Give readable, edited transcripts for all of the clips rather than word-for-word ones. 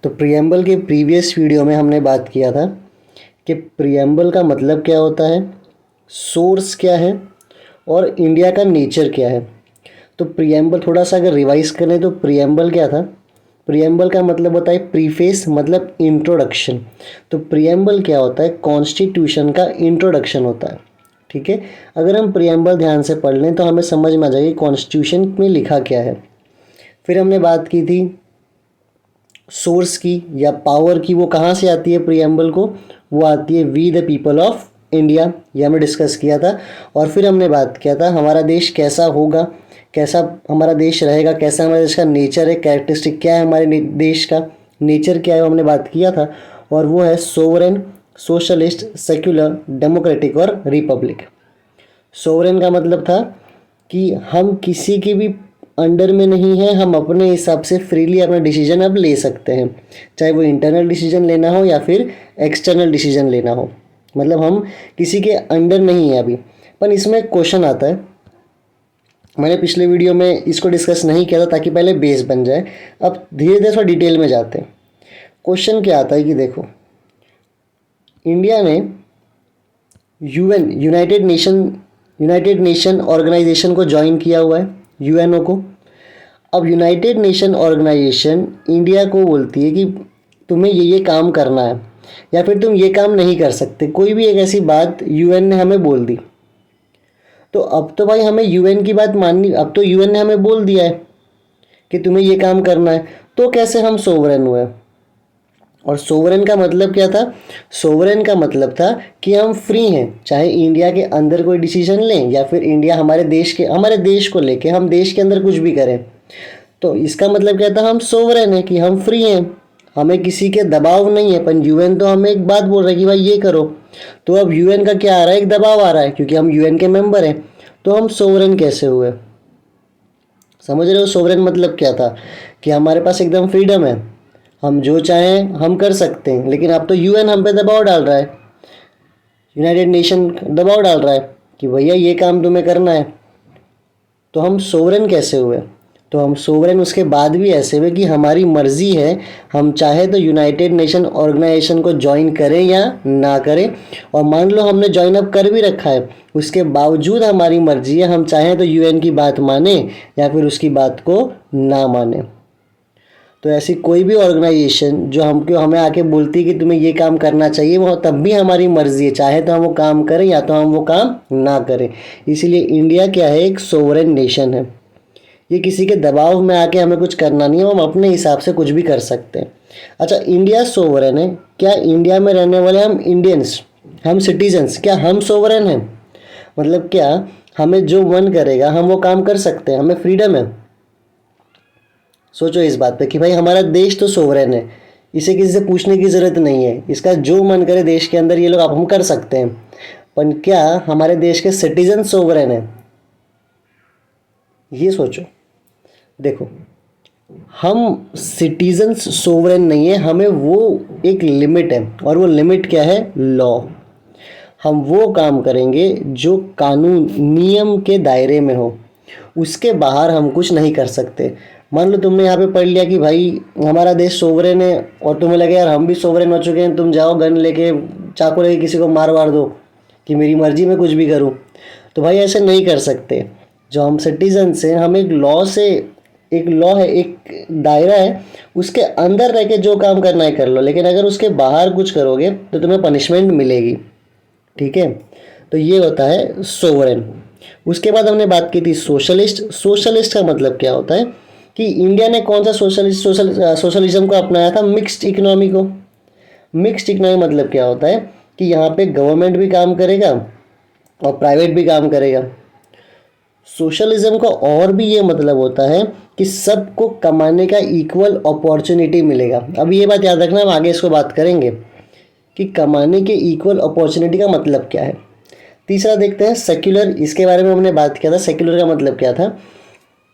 तो प्रियम्बल के previous video में हमने बात किया था कि प्रियम्बल का मतलब क्या होता है, सोर्स क्या है और इंडिया का नेचर क्या है। तो प्रियम्बल थोड़ा सा अगर रिवाइज करें तो प्रियम्बल क्या था। प्रियम्बल का मतलब होता है प्रीफेस, मतलब इंट्रोडक्शन। तो प्रियम्बल क्या होता है, कॉन्स्टिट्यूशन का इंट्रोडक्शन होता है। ठीक है, अगर हम प्रियम्बल ध्यान से पढ़ लें तो हमें समझ में आ जाएगी कॉन्स्टिट्यूशन में लिखा क्या है। फिर हमने बात की थी सोर्स की या पावर की, वो कहाँ से आती है प्रियम्बल को, वो आती है we the people of India, ये हमने डिस्कस किया था। और फिर हमने बात किया था हमारा देश कैसा होगा, कैसा हमारा देश रहेगा, कैसा हमारे देश का नेचर है, कैरेक्टरिस्टिक क्या है हमारे देश का, नेचर क्या है, वो हमने बात किया था। और वो है सोवरेन, सोशलिस्ट, सेक्युलर, डेमोक्रेटिक और रिपब्लिक। सोवरेन का मतलब था कि हम किसी के भी अंडर में नहीं है, हम अपने हिसाब से फ्रीली अपना डिसीजन अब ले सकते हैं, चाहे वो इंटरनल डिसीजन लेना हो या फिर एक्सटर्नल डिसीजन लेना हो। मतलब हम किसी के अंडर नहीं है अभी। पर इसमें एक क्वेश्चन आता है, मैंने पिछले वीडियो में इसको डिस्कस नहीं किया था ताकि पहले बेस बन जाए। अब धीरे धीरे थोड़ा डिटेल में जाते हैं। क्वेश्चन क्या आता है कि देखो, इंडिया ने यूएन, यूनाइटेड नेशन ऑर्गेनाइजेशन को ज्वाइन किया हुआ है, यूएनओ को। अब यूनाइटेड नेशन ऑर्गेनाइजेशन इंडिया को बोलती है कि तुम्हें ये काम करना है या फिर तुम ये काम नहीं कर सकते, कोई भी एक ऐसी बात यूएन ने हमें बोल दी। तो अब तो भाई हमें यूएन की बात माननी, अब तो यूएन ने हमें बोल दिया है कि तुम्हें ये काम करना है, तो कैसे हम सोवरेन हुए। और सोवरेन का मतलब क्या था, सोवरेन का मतलब था कि हम फ्री हैं, चाहे इंडिया के अंदर कोई डिसीजन लें या फिर इंडिया हमारे देश को लेके हम देश के अंदर कुछ भी करें। तो इसका मतलब क्या था, हम सोवरेन है कि हम फ्री हैं, हमें किसी के दबाव नहीं है। पर यूएन तो हमें एक बात बोल रहा है कि भाई ये करो। तो अब यूएन का क्या आ रहा है, एक दबाव आ रहा है क्योंकि हम यूएन के मेंबर हैं। तो हम सोवरेन कैसे हुए, समझ रहे हो। सोवरेन मतलब क्या था कि हमारे पास एकदम फ्रीडम है, हम जो चाहें हम कर सकते हैं। लेकिन अब तो यूएन हम पे दबाव डाल रहा है, यूनाइटेड नेशन दबाव डाल रहा है कि भैया ये काम तुम्हें करना है। तो हम सोवरेन कैसे हुए, तो हम सोवरेन उसके बाद भी ऐसे हुए कि हमारी मर्जी है, हम चाहे तो यूनाइटेड नेशन ऑर्गेनाइजेशन को ज्वाइन करें या ना करें। और मान लो हमने ज्वाइन अप कर भी रखा है, उसके बावजूद हमारी मर्जी है, हम चाहें तो यूएन की बात माने या फिर उसकी बात को ना माने। तो ऐसी कोई भी ऑर्गेनाइजेशन जो हमको हमें आके बोलती है कि तुम्हें ये काम करना चाहिए, वो तब भी हमारी मर्जी है, चाहे तो हम वो काम करें या तो हम वो काम ना करें। इसीलिए इंडिया क्या है, एक सोवरेन नेशन है। ये किसी के दबाव में आके हमें कुछ करना नहीं है, हम अपने हिसाब से कुछ भी कर सकते हैं। अच्छा, इंडिया सोवरेन है, क्या इंडिया में रहने वाले हम इंडियंस, हम सिटीजन्स, क्या हम सोवरेन हैं। मतलब क्या हमें जो मन करेगा हम वो काम कर सकते हैं, हमें फ्रीडम है। सोचो इस बात पे कि भाई हमारा देश तो सोवरेन है, इसे किसी से पूछने की ज़रूरत नहीं है, इसका जो मन करे देश के अंदर ये लोग आप हम कर सकते हैं। पर क्या हमारे देश के सिटीजन सोवरेन है, ये सोचो। देखो, हम सिटीजन्स सोवरेन नहीं है, हमें वो एक लिमिट है, और वो लिमिट क्या है, लॉ। हम वो काम करेंगे जो कानून नियम के दायरे में हो, उसके बाहर हम कुछ नहीं कर सकते। मान लो तुमने यहाँ पे पढ़ लिया कि भाई हमारा देश सोवरेन है, और तुम्हें लगे यार हम भी सोवरेन हो चुके हैं, तुम जाओ गन लेके, चाकू लेके किसी को मार वार दो कि मेरी मर्जी में कुछ भी करूँ। तो भाई ऐसे नहीं कर सकते। जो हम सिटीजन्स हैं, हम एक लॉ से, एक लॉ है, एक दायरा है, उसके अंदर रह के जो काम करना है कर लो, लेकिन अगर उसके बाहर कुछ करोगे तो तुम्हें पनिशमेंट मिलेगी। ठीक है, तो ये होता है सोवरेन। उसके बाद हमने बात की थी सोशलिस्ट। सोशलिस्ट का मतलब क्या होता है कि इंडिया ने कौन सा सोशलिज्म को अपनाया था, मिक्स्ड इकोनॉमी को। मिक्स्ड इकोनॉमी मतलब क्या होता है कि यहाँ पे गवर्नमेंट भी काम करेगा और प्राइवेट भी काम करेगा। सोशलिज्म का और भी ये मतलब होता है कि सबको कमाने का इक्वल अपॉर्चुनिटी मिलेगा। अब ये बात याद रखना, हम आगे इसको बात करेंगे कि कमाने के इक्वल अपॉर्चुनिटी का मतलब क्या है। तीसरा देखते हैं सेक्युलर, इसके बारे में हमने बात किया था। सेक्युलर का मतलब क्या था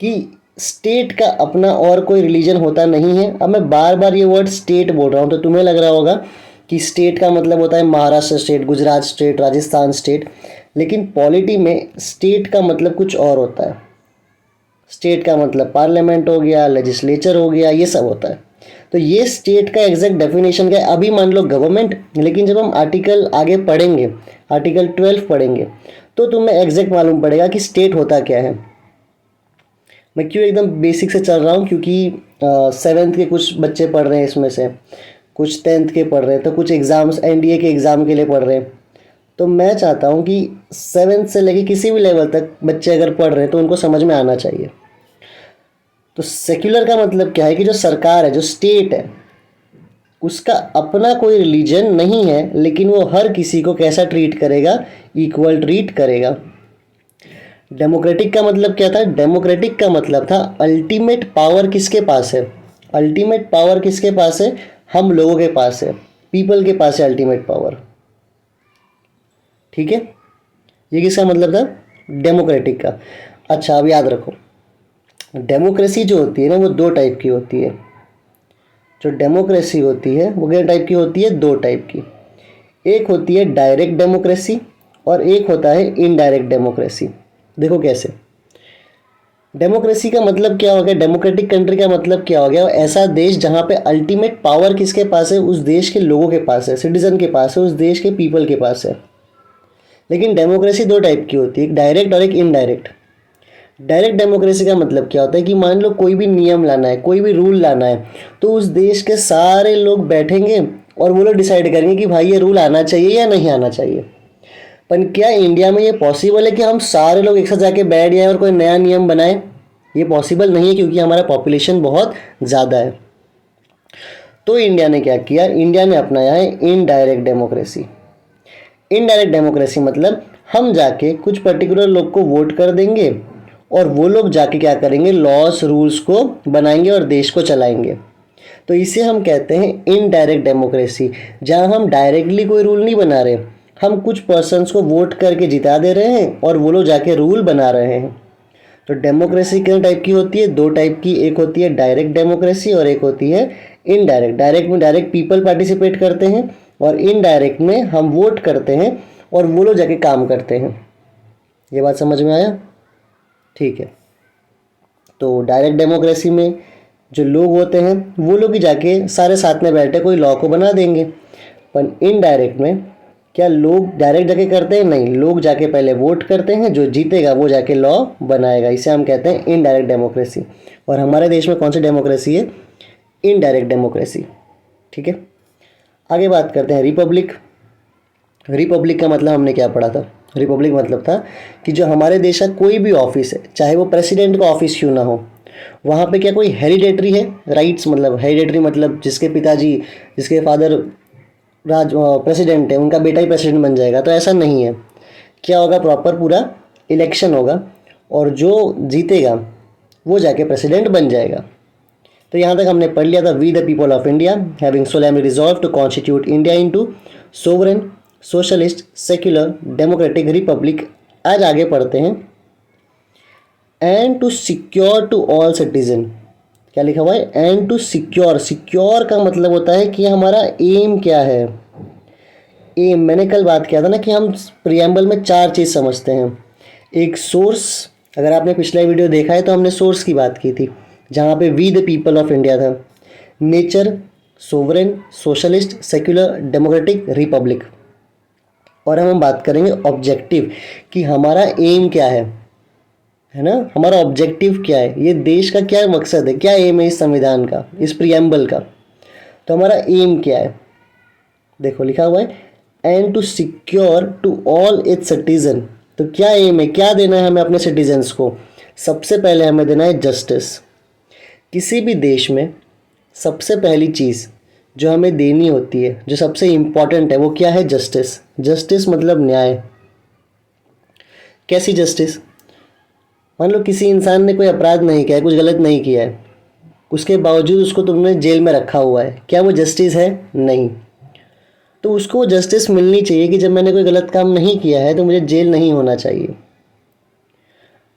कि स्टेट का अपना और कोई रिलीजन होता नहीं है। अब मैं बार बार ये वर्ड स्टेट बोल रहा हूँ तो तुम्हें लग रहा होगा कि स्टेट का मतलब होता है Maharashtra state, Gujarat state, Rajasthan state, लेकिन पॉलिटी में स्टेट का मतलब कुछ और होता है। स्टेट का मतलब पार्लियामेंट हो गया, लेजिस्लेचर हो गया, ये सब होता है। तो ये स्टेट का एग्जैक्ट डेफिनेशन क्या है, अभी मान लो गवर्नमेंट, लेकिन जब हम आर्टिकल आगे पढ़ेंगे, आर्टिकल 12 पढ़ेंगे, तो तुम्हें एग्जैक्ट मालूम पड़ेगा कि स्टेट होता क्या है। मैं क्यों एकदम बेसिक से चल रहा हूँ, क्योंकि 7th के कुछ बच्चे पढ़ रहे हैं इसमें से, कुछ 10th के पढ़ रहे हैं, तो कुछ एग्ज़ाम्स एनडीए के एग्ज़ाम के लिए पढ़ रहे हैं। तो मैं चाहता हूँ कि 7th से लेके किसी भी लेवल तक बच्चे अगर पढ़ रहे हैं तो उनको समझ में आना चाहिए। तो सेक्युलर का मतलब क्या है कि जो सरकार है, जो स्टेट है, उसका अपना कोई रिलीजन नहीं है, लेकिन वो हर किसी को कैसा ट्रीट करेगा, इक्वल ट्रीट करेगा। डेमोक्रेटिक का मतलब क्या था, डेमोक्रेटिक का मतलब था अल्टीमेट पावर किसके पास है, अल्टीमेट पावर किसके पास है, हम लोगों के पास है, पीपल के पास है अल्टीमेट पावर। ठीक है, ये किसका मतलब था, डेमोक्रेटिक का। अच्छा अब याद रखो, डेमोक्रेसी जो होती है ना वो दो टाइप की होती है। जो डेमोक्रेसी होती है वो कितने टाइप की होती है, दो टाइप की। एक होती है डायरेक्ट डेमोक्रेसी और एक होता है इनडायरेक्ट डेमोक्रेसी। देखो कैसे, डेमोक्रेसी का मतलब क्या हो गया, डेमोक्रेटिक कंट्री का मतलब क्या हो गया, ऐसा देश जहाँ पे अल्टीमेट पावर किसके पास है, उस देश के लोगों के पास है, सिटीजन के पास है, उस देश के पीपल के पास है। लेकिन डेमोक्रेसी दो टाइप की होती है, एक डायरेक्ट और एक इनडायरेक्ट। डायरेक्ट डेमोक्रेसी का मतलब क्या होता है कि मान लो कोई भी नियम लाना है, कोई भी रूल लाना है, तो उस देश के सारे लोग बैठेंगे और वो लोग डिसाइड करेंगे कि भाई ये रूल आना चाहिए या नहीं आना चाहिए। पर क्या इंडिया में ये पॉसिबल है कि हम सारे लोग एक साथ जाके बैठ जाएं और कोई नया नियम बनाएं? ये पॉसिबल नहीं है, क्योंकि हमारा पॉपुलेशन बहुत ज़्यादा है। तो इंडिया ने क्या किया, इंडिया ने अपनाया है इनडायरेक्ट डेमोक्रेसी। इनडायरेक्ट डेमोक्रेसी मतलब हम जाके कुछ पर्टिकुलर लोग को वोट कर देंगे और वो लोग जाके क्या करेंगे, लॉस रूल्स को बनाएंगे और देश को चलाएंगे। तो इसे हम कहते हैं इनडायरेक्ट डेमोक्रेसी, जहां हम डायरेक्टली कोई रूल नहीं बना रहे, हम कुछ पर्सन्स को वोट करके जिता दे रहे हैं और वो लोग जाके रूल बना रहे हैं। तो डेमोक्रेसी कितने टाइप की होती है, दो टाइप की, एक होती है डायरेक्ट डेमोक्रेसी और एक होती है इनडायरेक्ट। डायरेक्ट में डायरेक्ट पीपल पार्टिसिपेट करते हैं और इनडायरेक्ट में हम वोट करते हैं और वो लोग जाके काम करते हैं। ये बात समझ में आया? ठीक है। तो डायरेक्ट डेमोक्रेसी में जो लोग होते हैं वो लोग ही जाके सारे साथ में बैठे कोई लॉ को बना देंगे। पर इनडायरेक्ट में क्या लोग डायरेक्ट जाके करते हैं? नहीं, लोग जाके पहले वोट करते हैं, जो जीतेगा वो जाके लॉ बनाएगा। इसे हम कहते हैं इनडायरेक्ट डेमोक्रेसी। और हमारे देश में कौन सी डेमोक्रेसी है? Indirect democracy. ठीक है, आगे बात करते हैं रिपब्लिक। रिपब्लिक का मतलब हमने क्या पढ़ा था? रिपब्लिक मतलब था कि जो हमारे देश का कोई भी ऑफिस है, चाहे वो प्रेसिडेंट का ऑफिस क्यों ना हो, वहाँ पे क्या कोई हेरिडेटरी है राइट्स, मतलब हेरिडेटरी मतलब जिसके पिताजी, जिसके फादर प्रेसिडेंट है, उनका बेटा ही प्रेसिडेंट बन जाएगा, तो ऐसा नहीं है। क्या होगा, प्रॉपर पूरा इलेक्शन होगा और जो जीतेगा वो जाके प्रेसिडेंट बन जाएगा। तो यहाँ तक हमने पढ़ लिया था, we the people of India having solemnly resolved to constitute India into sovereign socialist secular democratic republic. आज आगे पढ़ते हैं, and to secure to all citizen. क्या लिखा हुआ है? And to secure. सिक्योर का मतलब होता है कि हमारा एम क्या है। एम, मैंने कल बात किया था ना कि हम प्रियम्बल में चार चीज़ समझते हैं। एक सोर्स, अगर आपने पिछला वीडियो देखा है तो हमने सोर्स की बात की थी, जहाँ पे we the people of India था। Nature, sovereign socialist secular democratic republic. और हम बात करेंगे ऑब्जेक्टिव, कि हमारा एम क्या है ना, हमारा ऑब्जेक्टिव क्या है, ये देश का क्या मकसद है, क्या एम है इस संविधान का, इस प्रियम्बल का। तो हमारा एम क्या है, देखो लिखा हुआ है, and to secure to all its citizen. तो क्या एम है, क्या देना है हमें अपने सिटीजन्स को? सबसे पहले हमें देना है जस्टिस। किसी भी देश में सबसे पहली चीज़ जो हमें देनी होती है, जो सबसे इम्पॉर्टेंट है, वो क्या है? जस्टिस। जस्टिस मतलब न्याय। कैसी जस्टिस? मान लो किसी इंसान ने कोई अपराध नहीं किया है, कुछ गलत नहीं किया है, उसके बावजूद उसको तुमने जेल में रखा हुआ है, क्या वो जस्टिस है? नहीं। तो उसको जस्टिस मिलनी चाहिए कि जब मैंने कोई गलत काम नहीं किया है तो मुझे जेल नहीं होना चाहिए।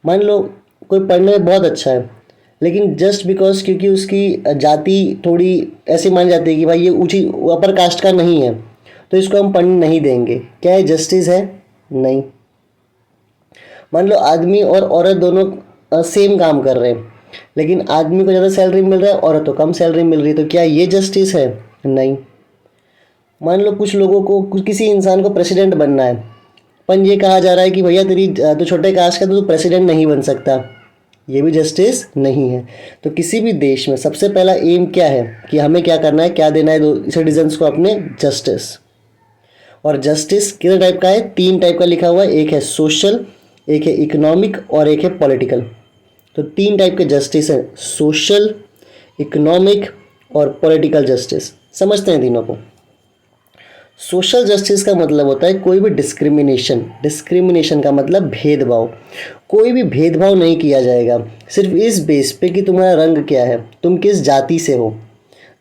मान लो कोई पढ़ने में बहुत अच्छा है, लेकिन जस्ट बिकॉज क्योंकि उसकी जाति थोड़ी ऐसी मानी जाती है कि भाई ये ऊंची अपर कास्ट का नहीं है, तो इसको हम पढ़ने नहीं देंगे, क्या ये जस्टिस है? नहीं। मान लो आदमी और औरत दोनों सेम काम कर रहे हैं, लेकिन आदमी को ज़्यादा सैलरी मिल रहा है, औरत को कम सैलरी मिल रही है, तो क्या ये जस्टिस है? नहीं। मान लो कुछ लोगों को, किसी इंसान को प्रेसिडेंट बनना है, पर ये कहा जा रहा है कि भैया तेरी तो छोटे कास्ट का, तो तू प्रेसिडेंट नहीं बन सकता, ये भी जस्टिस नहीं है। तो किसी भी देश में सबसे पहला एम क्या है कि हमें क्या करना है, क्या देना है सिटीजन्स को अपने? जस्टिस। और जस्टिस कितने टाइप का है? 3 टाइप का लिखा हुआ है, एक है सोशल, एक है इकोनॉमिक और एक है पॉलिटिकल। तो 3 टाइप के जस्टिस हैं, सोशल, इकोनॉमिक और पॉलिटिकल जस्टिस। समझते हैं तीनों को। सोशल जस्टिस का मतलब होता है कोई भी डिस्क्रिमिनेशन, डिस्क्रिमिनेशन का मतलब भेदभाव, कोई भी भेदभाव नहीं किया जाएगा सिर्फ इस बेस पे कि तुम्हारा रंग क्या है, तुम किस जाति से हो,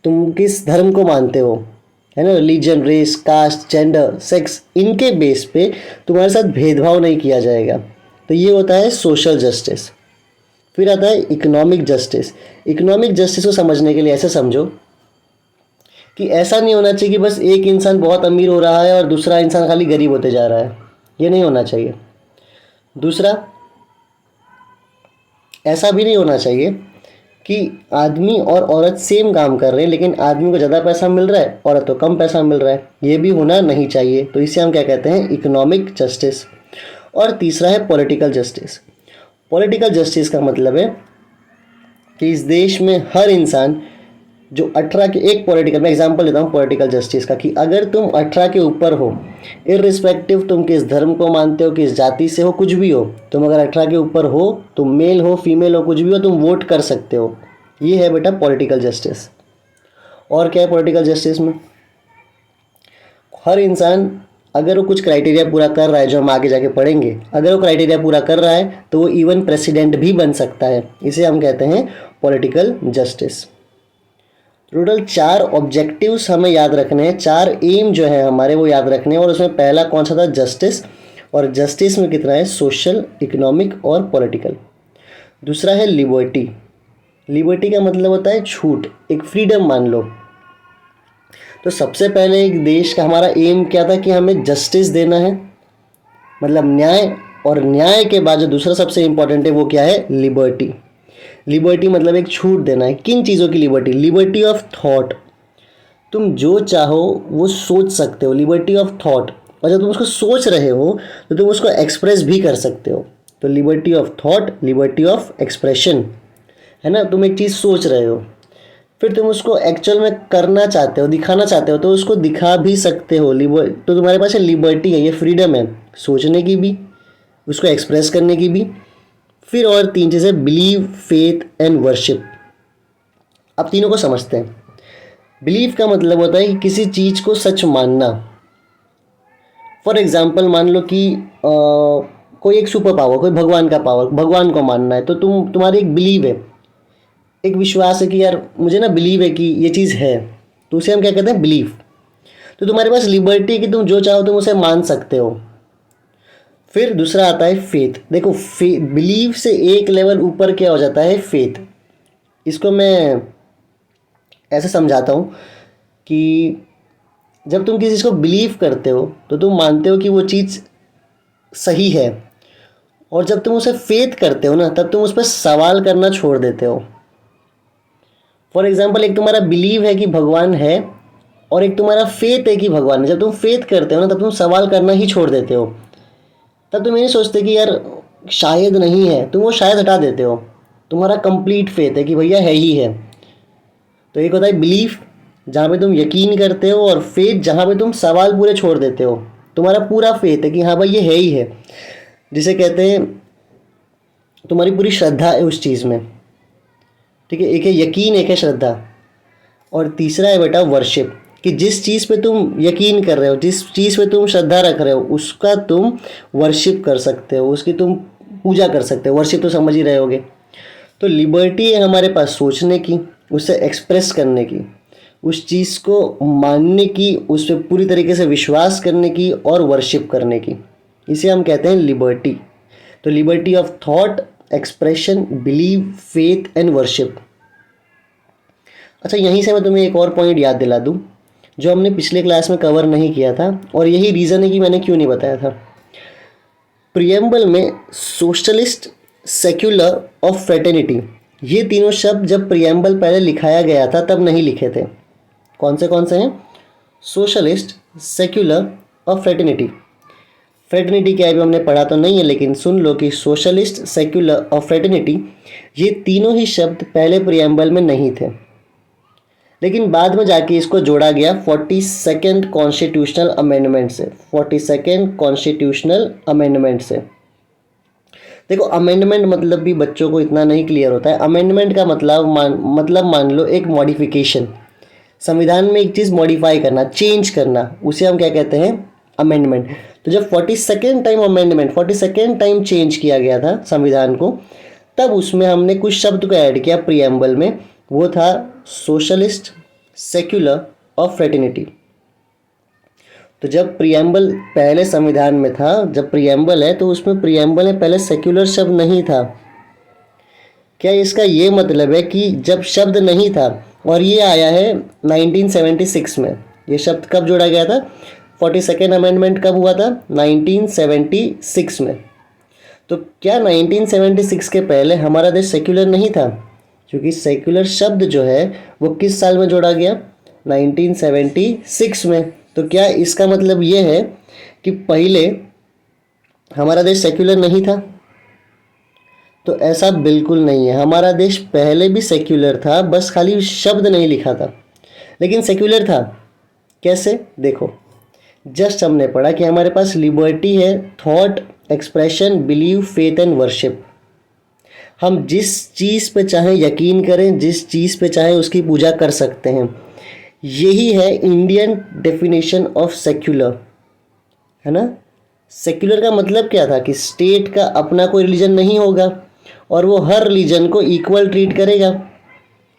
तुम किस धर्म को मानते हो, है ना, religion, race, caste, gender, sex, इनके बेस पे तुम्हारे साथ भेदभाव नहीं किया जाएगा। तो ये होता है सोशल जस्टिस। फिर आता है इकोनॉमिक जस्टिस। इकोनॉमिक जस्टिस को समझने के लिए ऐसे समझो कि ऐसा नहीं होना चाहिए कि बस एक इंसान बहुत अमीर हो रहा है और दूसरा इंसान खाली गरीब होते जा रहा है, ये नहीं होना चाहिए। दूसरा, ऐसा भी नहीं होना चाहिए कि आदमी और औरत सेम काम कर रहे हैं लेकिन आदमी को ज़्यादा पैसा मिल रहा है, औरत को कम पैसा मिल रहा है, ये भी होना नहीं चाहिए। तो इसे हम क्या कहते हैं? Economic justice. और तीसरा है पॉलिटिकल जस्टिस। पॉलिटिकल जस्टिस का मतलब है कि इस देश में हर इंसान जो 18 के, एक पॉलिटिकल, मैं एग्जांपल देता हूँ पॉलिटिकल जस्टिस का, कि अगर तुम 18 के ऊपर हो, इररिस्पेक्टिव तुम किस धर्म को मानते हो, किस जाति से हो, कुछ भी हो, तुम अगर 18 के ऊपर हो, तुम मेल हो, फीमेल हो, कुछ भी हो, तुम वोट कर सकते हो। ये है बेटा पॉलिटिकल जस्टिस। और क्या है पॉलिटिकल जस्टिस में? हर इंसान अगर वो कुछ क्राइटेरिया पूरा कर रहा है, जो हम आगे जाके पढ़ेंगे, अगर वो क्राइटेरिया पूरा कर रहा है तो वो इवन प्रेसिडेंट भी बन सकता है। इसे हम कहते हैं पॉलिटिकल जस्टिस। टोटल 4 ऑब्जेक्टिव्स हमें याद रखने हैं, 4 एम जो है हमारे वो याद रखने हैं। और उसमें पहला कौन सा था? जस्टिस। और जस्टिस में कितना है? सोशल, इकोनॉमिक और पॉलिटिकल। दूसरा है लिबर्टी। लिबर्टी का मतलब होता है छूट, एक फ्रीडम मान लो। तो सबसे पहले एक देश का हमारा एम क्या था कि हमें जस्टिस देना है, मतलब न्याय। और न्याय के बाद जो दूसरा सबसे इंपॉर्टेंट है वो क्या है? लिबर्टी। लिबर्टी मतलब एक छूट देना है। किन चीज़ों की लिबर्टी? लिबर्टी ऑफ थॉट, तुम जो चाहो वो सोच सकते हो, लिबर्टी ऑफ थॉट। और जब तुम उसको सोच रहे हो तो तुम उसको एक्सप्रेस भी कर सकते हो। तो liberty of thought, liberty of expression, है ना। तुम एक चीज़ सोच रहे हो, फिर तुम उसको एक्चुअल में करना चाहते हो, दिखाना चाहते हो, तो उसको दिखा भी सकते हो। तो तुम्हारे पास ये लिबर्टी है, ये फ्रीडम है सोचने की भी, उसको एक्सप्रेस करने की भी। फिर और 3 चीज़ें, बिलीव, फेथ एंड वर्शिप। अब तीनों को समझते हैं। बिलीव का मतलब होता है कि किसी चीज़ को सच मानना। फॉर एग्जाम्पल मान लो कि कोई एक सुपर पावर, कोई भगवान का पावर, भगवान को मानना है, तो तुम्हारी एक बिलीव है, एक विश्वास है कि यार मुझे ना बिलीव है कि ये चीज़ है, तो उसे हम क्या कहते हैं? बिलीव। तो तुम्हारे पास लिबर्टी है कि तुम जो चाहो तुम उसे मान सकते हो। फिर दूसरा आता है फेथ। देखो, बिलीव से एक लेवल ऊपर क्या हो जाता है? फेथ। इसको मैं ऐसे समझाता हूँ कि जब तुम किसी चीज़ को बिलीव करते हो तो तुम मानते हो कि वो चीज़ सही है, और जब तुम उसे फेथ करते हो ना, तब तुम उस पर सवाल करना छोड़ देते हो। फॉर एग्जाम्पल, एक तुम्हारा बिलीव है कि भगवान है और एक तुम्हारा फेथ है कि भगवान है। जब तुम फेथ करते हो ना, तब तुम सवाल करना ही छोड़ देते हो। तब तुम ये नहीं सोचते कि यार शायद नहीं है, तुम वो शायद हटा देते हो। तुम्हारा कंप्लीट फेथ है कि भैया है ही है। तो एक होता है बिलीफ, जहाँ पे तुम यकीन करते हो, और फेथ जहाँ पे तुम सवाल पूरे छोड़ देते हो। तुम्हारा पूरा फेथ है कि हाँ भाई ये है ही है, जिसे कहते हैं तुम्हारी पूरी श्रद्धा है उस चीज़ में। ठीक है, एक है यकीन, एक है श्रद्धा। और तीसरा है बेटा वर्शिप, कि जिस चीज़ पे तुम यकीन कर रहे हो, जिस चीज़ पे तुम श्रद्धा रख रहे हो, उसका तुम वर्शिप कर सकते हो, उसकी तुम पूजा कर सकते हो। वर्शिप तो समझ ही रहे होगे। तो लिबर्टी है हमारे पास सोचने की, उसे एक्सप्रेस करने की, उस चीज़ को मानने की, उस पर पूरी तरीके से विश्वास करने की और वर्शिप करने की। इसे हम कहते हैं लिबर्टी। तो liberty of thought, expression, belief, faith and worship. अच्छा, यहीं से मैं तुम्हें एक और पॉइंट याद दिला दूं जो हमने पिछले क्लास में कवर नहीं किया था, और यही रीज़न है कि मैंने क्यों नहीं बताया था। प्रियम्बल में सोशलिस्ट, सेक्युलर और फ्रेटर्निटी, ये तीनों शब्द जब प्रियम्बल पहले लिखाया गया था तब नहीं लिखे थे। कौन से हैं? सोशलिस्ट, सेक्युलर और फ्रेटर्निटी। फ्रेटर्निटी क्या है अभी हमने पढ़ा तो नहीं है, लेकिन सुन लो कि सोशलिस्ट, सेक्युलर और फ्रेटर्निटी ये तीनों ही शब्द पहले प्रियम्बल में नहीं थे, लेकिन बाद में जाके इसको जोड़ा गया 42nd कॉन्स्टिट्यूशनल अमेंडमेंट से। 42nd कॉन्स्टिट्यूशनल अमेंडमेंट से। देखो, अमेंडमेंट मतलब भी बच्चों को इतना नहीं क्लियर होता है। अमेंडमेंट का मतलब मान लो एक मॉडिफिकेशन, संविधान में एक चीज़ मॉडिफाई करना, चेंज करना, उसे हम क्या कहते हैं? अमेंडमेंट। तो जब 42nd time amendment, 42nd time change किया गया था संविधान को, तब उसमें हमने कुछ शब्द को ऐड किया प्रियम्बल में। वो था सोशलिस्ट, सेक्युलर और फ्रेटर्निटी। तो जब प्रियम्बल पहले संविधान में था, जब प्रियम्बल है तो उसमें प्रियम्बल में पहले सेक्युलर शब्द नहीं था। क्या इसका ये मतलब है कि जब शब्द नहीं था और ये आया है 1976 में? ये शब्द कब जोड़ा गया था? 42nd अमेंडमेंट कब हुआ था? 1976 में। तो क्या 1976 के पहले हमारा देश सेक्युलर नहीं था? क्योंकि सेक्युलर शब्द जो है वो किस साल में जोड़ा गया? 1976 में। तो क्या इसका मतलब ये है कि पहले हमारा देश सेक्युलर नहीं था? तो ऐसा बिल्कुल नहीं है। हमारा देश पहले भी सेक्युलर था, बस खाली शब्द नहीं लिखा था, लेकिन सेक्युलर था। कैसे? देखो, जस्ट हमने पढ़ा कि हमारे पास लिबर्टी है, thought, expression, belief, faith and worship. हम जिस चीज़ पे चाहें यकीन करें, जिस चीज़ पे चाहें उसकी पूजा कर सकते हैं। यही है इंडियन डेफिनेशन ऑफ सेक्युलर, है ना। सेक्युलर का मतलब क्या था? कि स्टेट का अपना कोई रिलीजन नहीं होगा और वो हर रिलीजन को इक्वल ट्रीट करेगा।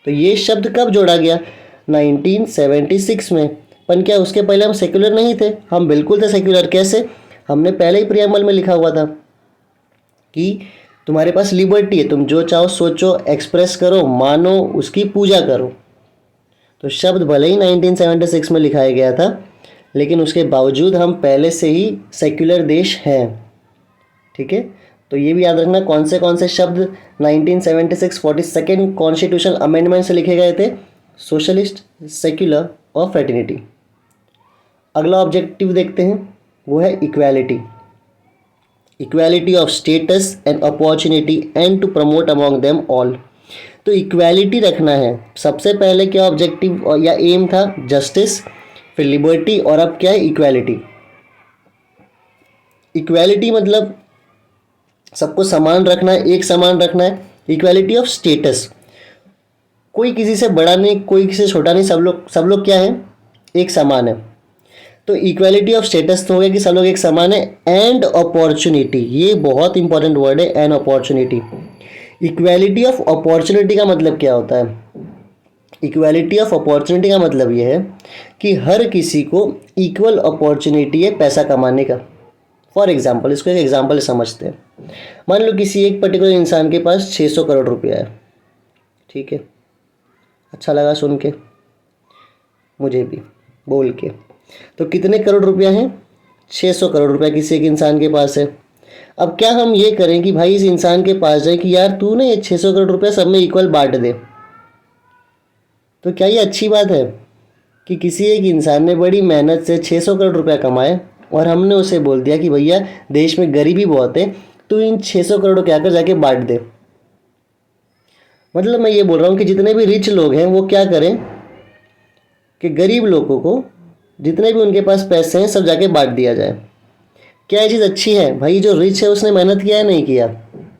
तो ये शब्द कब जोड़ा गया? 1976 में। पर क्या उसके पहले हम सेक्युलर नहीं थे? हम बिल्कुल थे सेक्युलर। कैसे? हमने पहले ही प्रियम्बल में लिखा हुआ था कि तुम्हारे पास लिबर्टी है, तुम जो चाहो सोचो, एक्सप्रेस करो, मानो, उसकी पूजा करो। तो शब्द भले ही 1976 में लिखाया गया था, लेकिन उसके बावजूद हम पहले से ही सेक्युलर देश हैं। ठीक है, तो ये भी याद रखना कौन से शब्द 1976 42nd कॉन्स्टिट्यूशनल अमेंडमेंट से लिखे गए थे? सोशलिस्ट, सेक्युलर और फ्रेटर्निटी। अगला ऑब्जेक्टिव देखते हैं, वो है equality. Equality of status and opportunity and to promote among them all. तो इक्वालिटी रखना है। सबसे पहले क्या ऑब्जेक्टिव या एम था? जस्टिस, फिर लिबर्टी, और अब क्या है? इक्वालिटी। इक्वालिटी मतलब सबको समान रखना है, एक समान रखना है। इक्वालिटी ऑफ स्टेटस, कोई किसी से बड़ा नहीं, कोई किसी से छोटा नहीं, सब लोग क्या है? एक समान है। तो इक्वालिटी ऑफ स्टेटस तो हो गया कि सब लोग एक समान है। एंड अपॉर्चुनिटी, ये बहुत इंपॉर्टेंट वर्ड है, and opportunity. Equality of opportunity का मतलब क्या होता है? इक्वालिटी ऑफ अपॉर्चुनिटी का मतलब ये है कि हर किसी को इक्वल अपॉर्चुनिटी है पैसा कमाने का। फॉर एग्जाम्पल, इसको एक एग्जाम्पल समझते हैं। मान लो किसी एक पर्टिकुलर इंसान के पास 600 करोड़ रुपया है। ठीक है, अच्छा लगा सुन के, मुझे भी बोल के। तो कितने करोड़ रुपया हैं? 600 करोड़ रुपया किसी एक इंसान के पास है। अब क्या हम ये करें कि भाई इस इंसान के पास जाए कि यार तू ना ये 600 करोड़ रुपया सब में इक्वल बांट दे? तो क्या ये अच्छी बात है कि किसी एक इंसान ने बड़ी मेहनत से 600 करोड़ रुपया कमाए और हमने उसे बोल दिया कि भैया देश में गरीबी बहुत है, तो इन 600 करोड़ के आकर जाके बांट दे? मतलब मैं ये बोल रहा हूँ कि जितने भी रिच लोग हैं वो क्या करें कि गरीब लोगों को जितने भी उनके पास पैसे हैं सब जाके बांट दिया जाए। क्या ये चीज़ अच्छी है? भाई जो रिच है उसने मेहनत किया है, नहीं किया?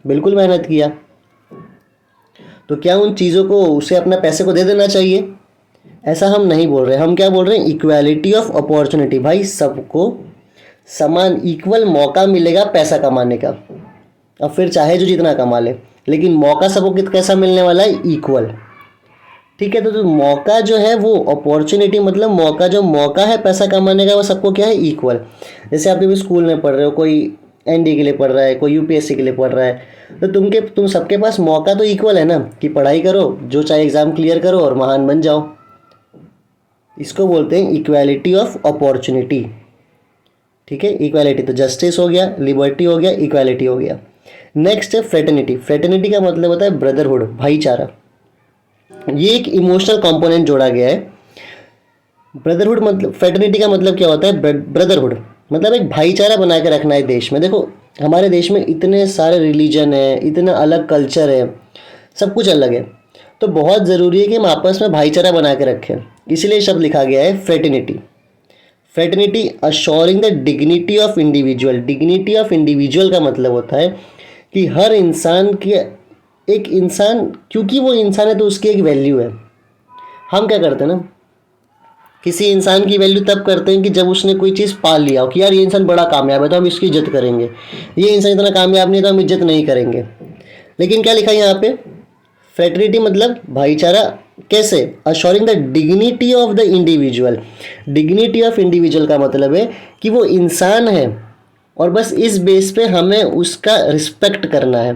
बिल्कुल मेहनत किया। तो क्या उन चीज़ों को उसे अपना पैसे को दे देना चाहिए? ऐसा हम नहीं बोल रहे। हम क्या बोल रहे हैं? Equality of opportunity. भाई सबको समान इक्वल मौका मिलेगा पैसा कमाने का। अब फिर चाहे जो जितना कमा ले, लेकिन मौका सबको कैसा मिलने वाला है? इक्वल। ठीक है, तो मौका जो है वो अपॉर्चुनिटी मतलब मौका, जो मौका है पैसा कमाने का वो सबको क्या है? इक्वल। जैसे आप भी स्कूल में पढ़ रहे हो, कोई एनडी के लिए पढ़ रहा है, कोई यूपीएससी के लिए पढ़ रहा है, तो तुम सबके पास मौका तो इक्वल है ना कि पढ़ाई करो, जो चाहे एग्ज़ाम क्लियर करो और महान बन जाओ। इसको बोलते हैं इक्वालिटी ऑफ अपॉर्चुनिटी। ठीक है, इक्वालिटी तो जस्टिस हो गया, लिबर्टी हो गया, इक्वालिटी हो गया। नेक्स्ट है फ्रेटर्निटी। फ्रेटर्निटी का मतलब होता है ब्रदरहुड, भाईचारा। ये एक इमोशनल कंपोनेंट जोड़ा गया है। ब्रदरहुड मतलब, फ्रेटर्निटी का मतलब क्या होता है, ब्रदरहुड मतलब एक भाईचारा बना के रखना है देश में। देखो हमारे देश में इतने सारे रिलीजन है, इतना अलग कल्चर है, सब कुछ अलग है, तो बहुत ज़रूरी है कि हम आपस में भाईचारा बना के रखें। इसलिए शब्द लिखा गया है fraternity. Fraternity assuring the dignity of individual. Dignity of individual का मतलब होता है कि हर इंसान की, एक इंसान क्योंकि वो इंसान है तो उसकी एक वैल्यू है। हम क्या करते हैं ना, किसी इंसान की वैल्यू तब करते हैं कि जब उसने कोई चीज़ पा लिया हो कि यार ये इंसान बड़ा कामयाब है तो हम इसकी इज्जत करेंगे, ये इंसान इतना कामयाब नहीं है तो हम इज्जत नहीं करेंगे। लेकिन क्या लिखा है यहाँ पे, फ्रेटर्निटी मतलब भाईचारा। कैसे, assuring the dignity of the individual. Dignity of individual का मतलब है कि वो इंसान है और बस इस बेस पे हमें उसका रिस्पेक्ट करना है।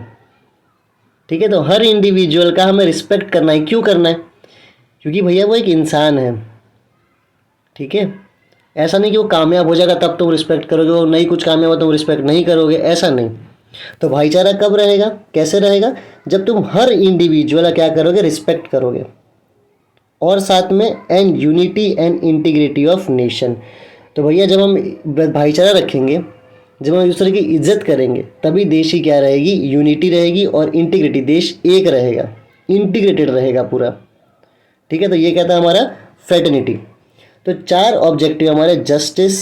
ठीक है, तो हर इंडिविजुअल का हमें रिस्पेक्ट करना है। क्यों करना है, क्योंकि भैया वो एक इंसान है। ठीक है, ऐसा नहीं कि वो कामयाब हो जाएगा तब तुम रिस्पेक्ट करोगे, वो नहीं कुछ कामयाब हो तुम रिस्पेक्ट नहीं करोगे, ऐसा नहीं। तो भाईचारा कब रहेगा, कैसे रहेगा, जब तुम हर इंडिविजुअल क्या करोगे, रिस्पेक्ट करोगे। और साथ में and unity and integrity of nation. तो भैया जब हम भाईचारा रखेंगे, जब हम एक दूसरे की इज्जत करेंगे, तभी देश की क्या रहेगी, यूनिटी रहेगी और इंटीग्रिटी, देश एक रहेगा, इंटीग्रेटेड रहेगा पूरा। ठीक है, तो ये क्या था हमारा फ्रेटर्निटी। तो 4 ऑब्जेक्टिव हमारे, जस्टिस,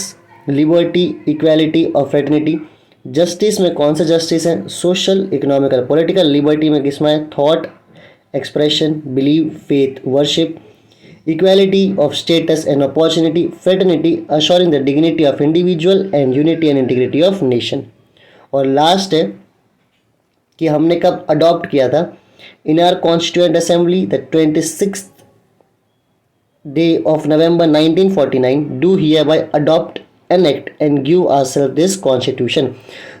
लिबर्टी, इक्वालिटी और फ्रेटर्निटी। जस्टिस में कौन सा जस्टिस है, सोशल, इकोनॉमिकल, पॉलिटिकल। लिबर्टी में किसमें है, thought, expression, belief, faith, worship. Equality of status and opportunity. Fraternity assuring the dignity of individual and unity and integrity of nation. और last है कि हमने कब अडॉप्ट किया था, in our constituent assembly the 26th day of November 1949 do hereby adopt an act and give ourselves this constitution।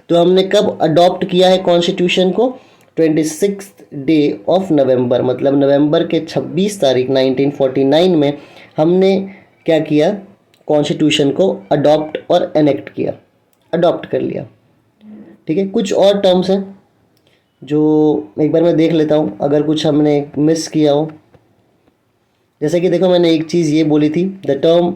तो हमने कब अडॉप्ट किया है कॉन्स्टिट्यूशन को, 26th डे ऑफ नवंबर, मतलब नवंबर के 26 तारीख 1949 में हमने क्या किया, कॉन्स्टिट्यूशन को अडॉप्ट और एनेक्ट किया, अडॉप्ट कर लिया। ठीक है, कुछ और टर्म्स हैं जो एक बार मैं देख लेता हूँ अगर कुछ हमने मिस किया हो। जैसे कि देखो मैंने एक चीज़ ये बोली थी, the term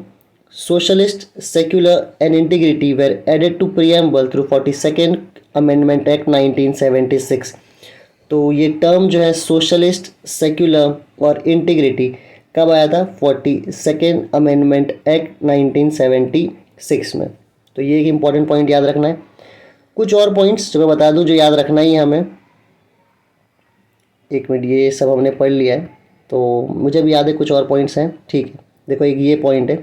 socialist, secular and integrity were added to preamble through 42nd amendment act 1976। तो ये टर्म जो है सोशलिस्ट, सेक्युलर और इंटीग्रिटी कब आया था, 42nd अमेंडमेंट एक्ट 1976 में। तो ये एक इम्पॉर्टेंट पॉइंट याद रखना है। कुछ और पॉइंट्स जो मैं बता दूं जो याद रखना ही है हमें, एक मिनट, ये सब हमने पढ़ लिया है तो मुझे भी याद है कुछ और पॉइंट्स हैं। ठीक है, देखो एक ये पॉइंट है,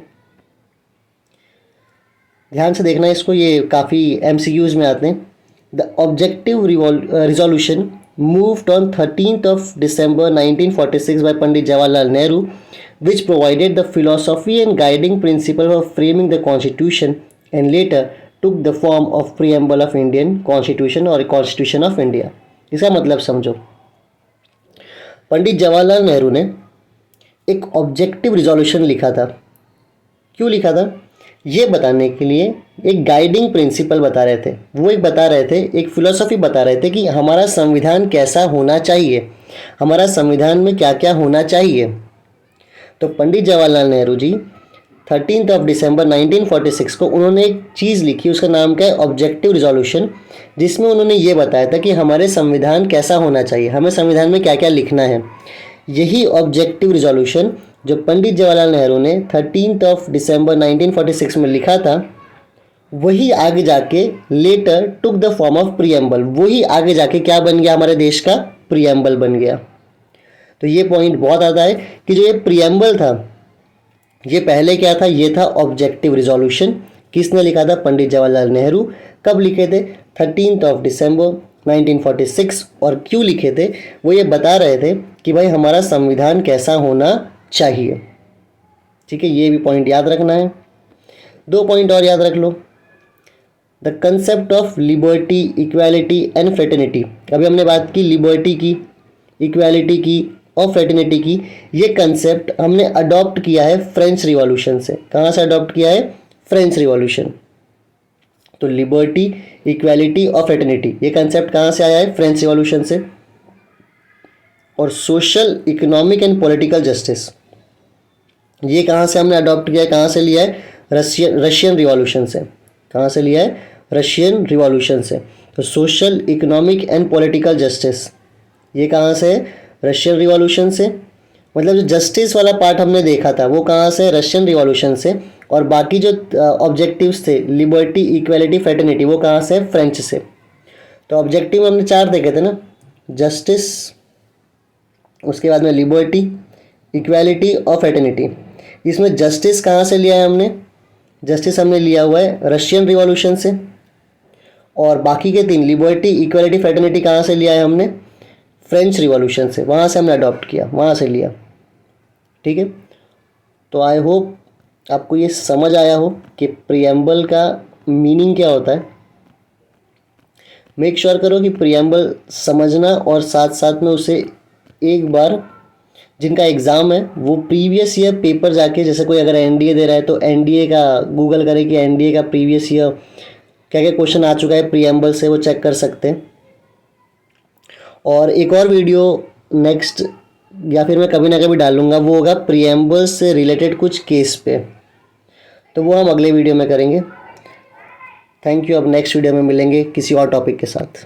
ध्यान से देखना इसको, ये काफ़ी MCQs में आते हैं। The objective resolution moved on 13th of December 1946 by Pandit Jawaharlal Nehru, which provided the philosophy and guiding principle for framing the constitution and later took the form of preamble of Indian constitution और constitution of India। इसका मतलब समझो, पंडित जवाहरलाल नेहरू ने एक objective resolution लिखा था। क्यों लिखा था, ये बताने के लिए एक गाइडिंग प्रिंसिपल बता रहे थे, वो एक बता रहे थे, एक फिलॉसफी बता रहे थे कि हमारा संविधान कैसा होना चाहिए, हमारा संविधान में क्या क्या होना चाहिए। तो पंडित जवाहरलाल नेहरू जी 13 दिसंबर 1946 को उन्होंने एक चीज़ लिखी, उसका नाम क्या है, ऑब्जेक्टिव रिजोल्यूशन, जिसमें उन्होंने ये बताया था कि हमारे संविधान कैसा होना चाहिए, हमें संविधान में क्या क्या लिखना है। यही ऑब्जेक्टिव रिजोल्यूशन जो पंडित जवाहरलाल नेहरू ने 13 दिसंबर 1946 में लिखा था, वही आगे जाके later took the form of preamble, वही आगे जाके क्या बन गया, हमारे देश का प्रीएम्बल बन गया। तो ये पॉइंट बहुत आता है कि जो ये प्रीएम्बल था, ये पहले क्या था, ये था ऑब्जेक्टिव रिजोल्यूशन। किसने लिखा था, पंडित जवाहरलाल नेहरू। कब लिखे थे, 13 दिसंबर 1946। और क्यों लिखे थे, वो ये बता रहे थे कि भाई हमारा संविधान कैसा होना चाहिए। ठीक है, ये भी पॉइंट याद रखना है। 2 पॉइंट और याद रख लो, the concept of liberty, equality and fraternity. अभी हमने बात की लिबर्टी की, इक्वालिटी की और फ्रेटर्निटी की। ये कंसेप्ट हमने अडॉप्ट किया है फ्रेंच रिवॉल्यूशन से। कहाँ से अडॉप्ट किया है, फ्रेंच रिवॉल्यूशन। तो लिबर्टी, इक्वालिटी और फ्रेटर्निटी, ये कंसेप्ट कहाँ से आया है? फ्रेंच रिवॉल्यूशन से। और social, economic and political justice, ये कहाँ से हमने अडॉप्ट किया है, कहाँ से लिया है? रशियन रिवॉल्यूशन से। कहाँ से लिया है? रशियन रिवॉल्यूशन से। तो social, economic and political justice, ये कहाँ से है? रशियन रिवॉल्यूशन से। मतलब जो जस्टिस वाला पार्ट हमने देखा था वो कहाँ से? रशियन रिवॉल्यूशन से। और बाकी जो ऑब्जेक्टिव्स थे, लिबर्टी, इक्वालिटी, फ्रेटर्निटी, वो कहाँ से? फ्रेंच से। तो ऑब्जेक्टिव हमने 4 देखे थे ना, जस्टिस, उसके बाद में लिबर्टी, इक्वालिटी और फ्रेटर्निटी। इसमें जस्टिस कहाँ से लिया है हमने? जस्टिस हमने लिया हुआ है रशियन रिवॉल्यूशन से। और बाकी के 3, लिबर्टी, इक्वालिटी, फ्रेटर्निटी, कहाँ से लिया है हमने? फ्रेंच रिवॉल्यूशन से, वहाँ से हमने अडॉप्ट किया, वहाँ से लिया। ठीक है, तो आई होप आपको ये समझ आया हो कि प्रीएम्बल का मीनिंग क्या होता है। मेक श्योर करो कि प्रीएम्बल समझना और साथ साथ में उसे एक बार, जिनका एग्ज़ाम है वो प्रीवियस ईयर पेपर जाके, जैसे कोई अगर एनडीए दे रहा है तो एनडीए का गूगल करे कि एनडीए का प्रीवियस ईयर क्या क्या क्वेश्चन आ चुका है प्रीएम्बल से, वो चेक कर सकते हैं। और एक और वीडियो नेक्स्ट या फिर मैं कभी ना कभी डालूंगा, वो होगा प्रीएम्बल से रिलेटेड कुछ केस पे, तो वो हम अगले वीडियो में करेंगे। Thank you. अब नेक्स्ट वीडियो में मिलेंगे किसी और टॉपिक के साथ।